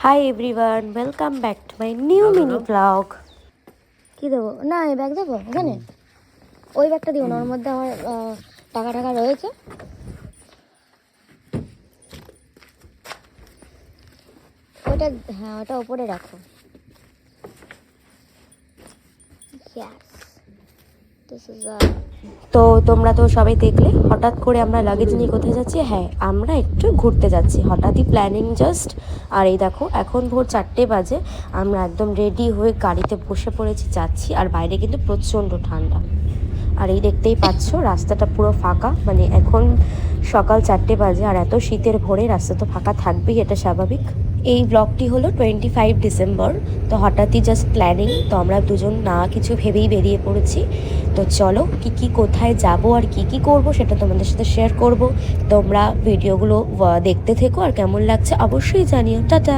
Hi everyone, welcome back to my new mini blog. কি দেবো? না এই ব্যাগ দেবো এখানে, ওই ব্যাগটা দিও না, ওর মধ্যে আমার টাকা টাকা রয়েছে। ওটা হ্যাঁ, ওটা ওপরে রাখো। তো তোমরা তো সবাই দেখলে হঠাৎ করে আমরা লাগেজ নিয়ে কোথায় যাচ্ছি। হ্যাঁ, আমরা একটু ঘুরতে যাচ্ছি, হঠাৎই প্ল্যানিং জাস্ট। আর এই দেখো, এখন ভোর 4টে বাজে, আমরা একদম রেডি হয়ে গাড়িতে বসে পড়েছি, যাচ্ছি। আর বাইরে কিন্তু প্রচণ্ড ঠান্ডা। আর এই দেখতেই পাচ্ছ রাস্তাটা পুরো ফাঁকা, মানে এখন সকাল 4টে বাজে আর এত শীতের ভোরে রাস্তা তো ফাঁকা থাকবেই, এটা স্বাভাবিক। এই ব্লগটি হলো 25 ডিসেম্বর, তো হঠাৎই জাস্ট প্ল্যানিং, তো আমরা দুজন না কিছু ভেবেই বেরিয়ে পড়েছি। তো চলো কি কোথায় যাব আর কি করব সেটা তোমাদের সাথে শেয়ার করব। তোমরা ভিডিওগুলো দেখতে থেকো, আর কেমন লাগছে অবশ্যই জানিও। টাটা।